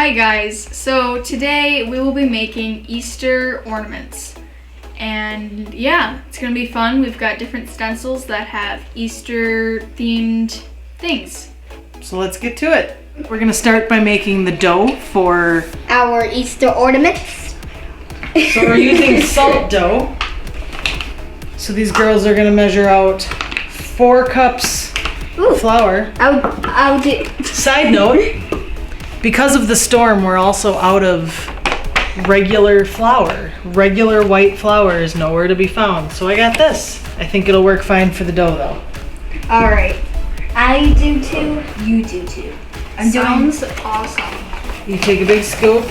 Hi guys, so today we will be making Easter ornaments. And yeah, it's gonna be fun. We've got different stencils that have Easter themed things. So let's get to it. We're gonna start by making the dough for our Easter ornaments. So we're using salt dough. So these girls are gonna measure out 4 cups of flour. I'll do. Side note, because of the storm, we're also out of regular flour. Regular white flour is nowhere to be found. So I got this. I think it'll work fine for the dough though. All right. I do too. You do too. Sounds awesome. You take a big scoop,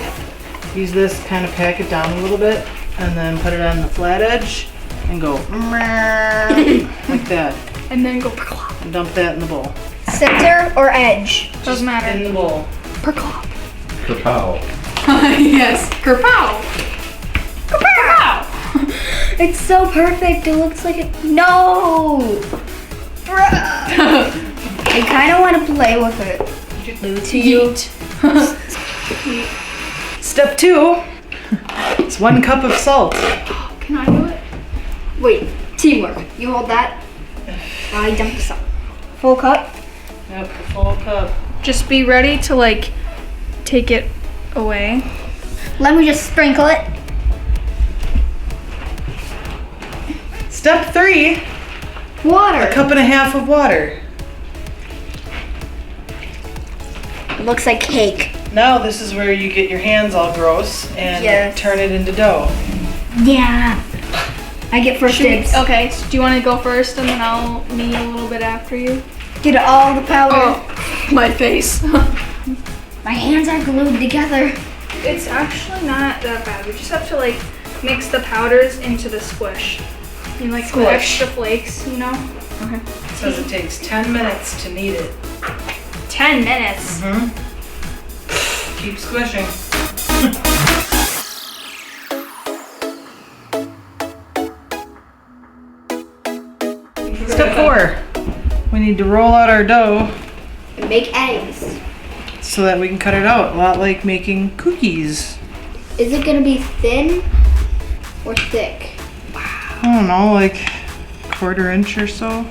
use this, kind of pack it down a little bit, and then put it on the flat edge and go like that. And then go And dump that in the bowl. Center or edge? Doesn't matter. In the bowl. Perclop. Kapow. Yes. Kerpow. Kerpow. It's so perfect. It looks like it. No. I kind of want to play with it. To you. Step 2. It's 1 cup of salt. Can I do it? Wait. Teamwork. You hold that. I dump this up. Full cup. Yep, full cup. Just be ready to like take it away. Let me just sprinkle it. Step 3. Water. 1.5 cups of water. Looks like cake. Now this is where you get your hands all gross and Yes. turn it into dough. Yeah. I get first dibs. Okay, so do you want to go first and then I'll me a little bit after you? Get all the powder. Oh, my face. My hands are glued together. It's actually not that bad. We just have to like mix the powders into the squish. You like the Squish. extra flakes, you know? Okay. It says it takes 10 minutes to knead it. 10 minutes. Keep squishing. Step 4. We need to roll out our dough And make eggs. so that we can cut it out. A lot like making cookies. Is it gonna be thin or thick? I don't know, like 1/4 inch or so.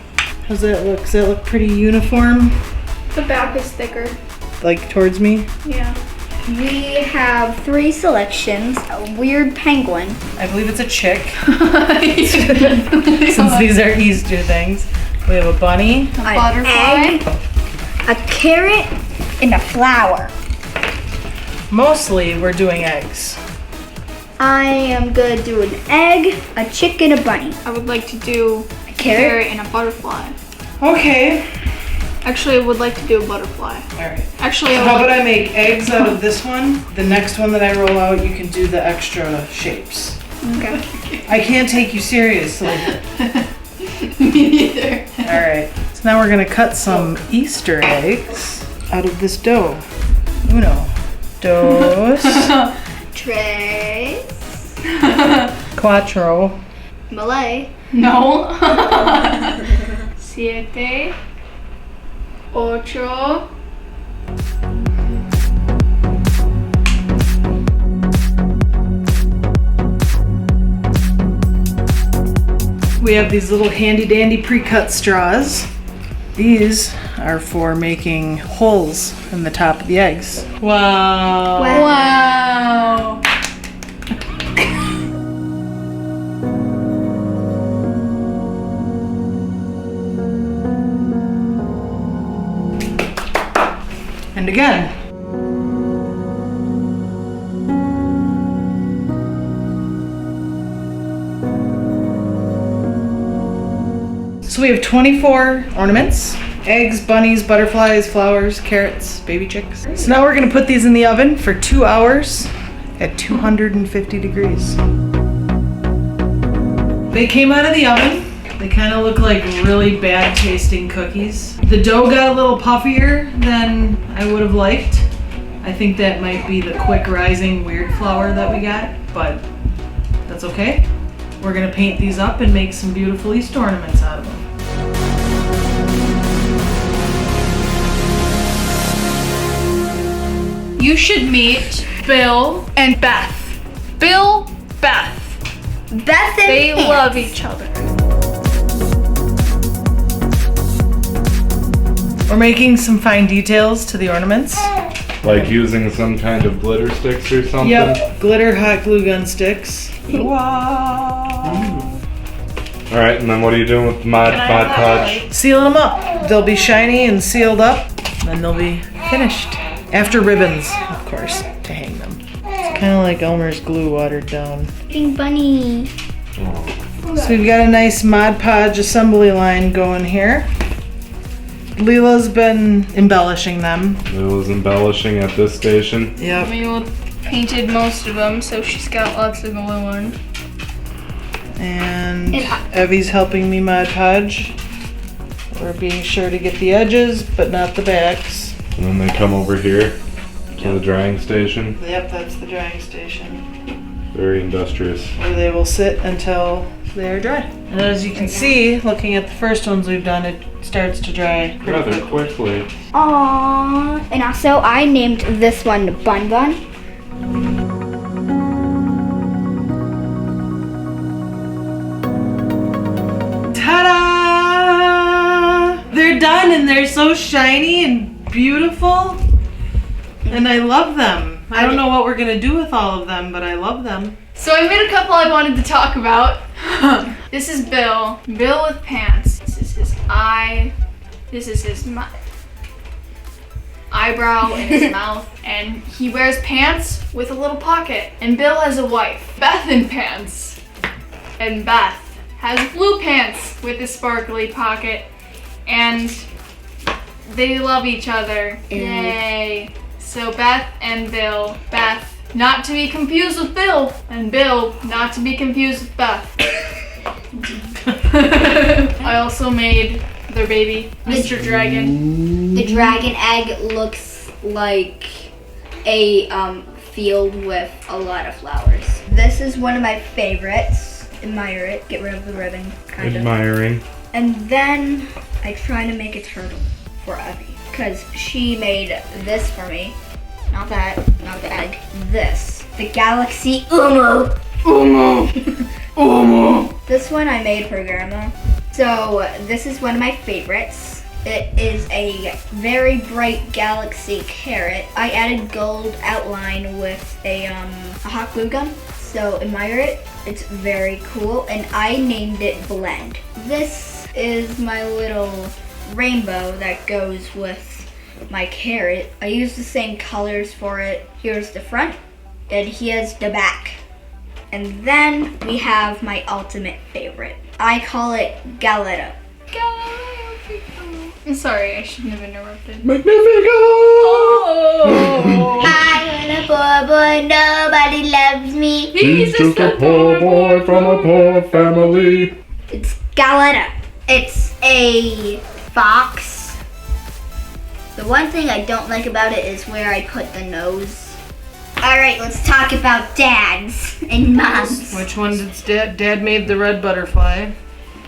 How's that look? Does that look pretty uniform? The back is thicker. Like towards me? Yeah. We have 3 selections. A weird penguin. I believe it's a chick. Since these are Easter things. We have a bunny. A an butterfly. egg, a carrot, and a flower. Mostly we're doing eggs. I am gonna do an egg, a chicken, a bunny. I would like to do A a carrot. carrot and a butterfly. Okay. Actually, I would like to do a butterfly. Alright. Actually, How I would about I make eggs out of this one? The next one that I roll out, you can do the extra shapes. Okay. I can't take you seriously. Me neither. Alright. So now we're gonna cut some Easter eggs out of this dough. Uno. Dos. Tres. Cuatro. Malay. No. 7, 8. We have these little handy dandy pre-cut straws. These are for making holes in the top of the eggs. Wow. Wow. And again. So we have 24 ornaments. Eggs, bunnies, butterflies, flowers, carrots, baby chicks. So now we're gonna put these in the oven for 2 hours at 250 degrees. They came out of the oven. They kind of look like really bad tasting cookies. The dough got a little puffier than I would have liked. I think that might be the quick rising weird flour that we got, but that's okay. We're gonna paint these up and make some beautiful Easter ornaments out of them. You should meet Bill and Beth. Bill, Beth. Beth and They Pants. love each other. We're making some fine details to the ornaments. Like using some kind of glitter sticks or something? Yep, glitter hot glue gun sticks. Wow. Alright, and then what are you doing with the Mod Podge? Sealing them up. They'll be shiny and sealed up, then they'll be finished. After ribbons, of course, to hang them. It's kind of like Elmer's glue watered down. Pink bunny. So we've got a nice Mod Podge assembly line going here. Leela's been embellishing them. Lila's embellishing at this station. Yep. We painted most of them, so she's got lots of glue on. And Evie's helping me Mod Podge. We're being sure to get the edges, but not the backs. And then they come over here to the drying station. Yep, that's the drying station, Very industrious. where they will sit until they are dry. And as you can see, looking at the first ones we've done, it starts to dry pretty Rather quick. quickly. Aww. And also, I named this one Bun Bun. Ta-da! They're done and they're so shiny and beautiful. And I love them. I don't know what we're gonna do with all of them, but I love them. So I made a couple I wanted to talk about. This is Bill. Bill with pants. This is his eye. This is his eyebrow and his mouth. And he wears pants with a little pocket. And Bill has a wife, Beth in pants. And Beth has blue pants with a sparkly pocket. And they love each other. Yay. So Beth and Bill. Beth, not to be confused with Bill. And Bill, not to be confused with Beth. I also made their baby, Mr. Dragon. The dragon egg looks like a field with a lot of flowers. This is one of my favorites. Admire it. Get rid of the ribbon, kind of. Admiring. And then I try to make a turtle for Evie because she made this for me. Not that, not the egg. This. The galaxy Umu. This one I made for Grandma. So this is one of my favorites. It is a very bright galaxy carrot. I added gold outline with a hot glue gun. So admire it. It's very cool. And I named it Blend. This is my little rainbow that goes with my carrot. I used the same colors for it. Here's the front and here's the back. And then we have my ultimate favorite. I call it Galetta. I'm sorry, I shouldn't have interrupted. Magnifico! I'm a poor boy, nobody loves me. He's just a poor boy from a poor family. It's Galetta. It's a fox. The one thing I don't like about it is where I put the nose. Alright, let's talk about dads and moms. Which one did Dad made the red butterfly.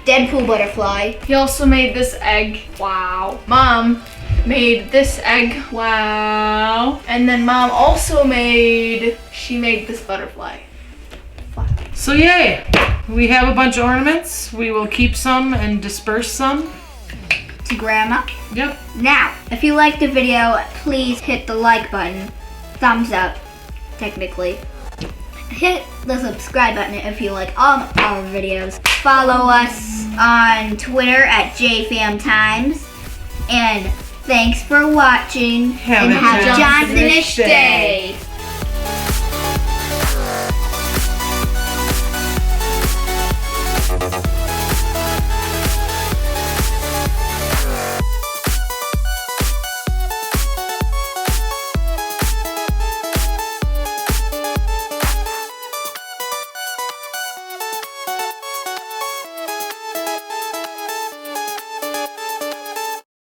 Deadpool butterfly. He also made this egg. Wow. Mom made this egg. Wow. And then Mom also made this butterfly. So yay! We have a bunch of ornaments. We will keep some and disperse some. To Grandma. Yep. Now, if you liked the video, please hit the like button. Thumbs up, technically. Hit the subscribe button if you like all our videos. Follow us on Twitter at JFamTimes. And thanks for watching. Have and a have Johnson-ish Johnson-ish day.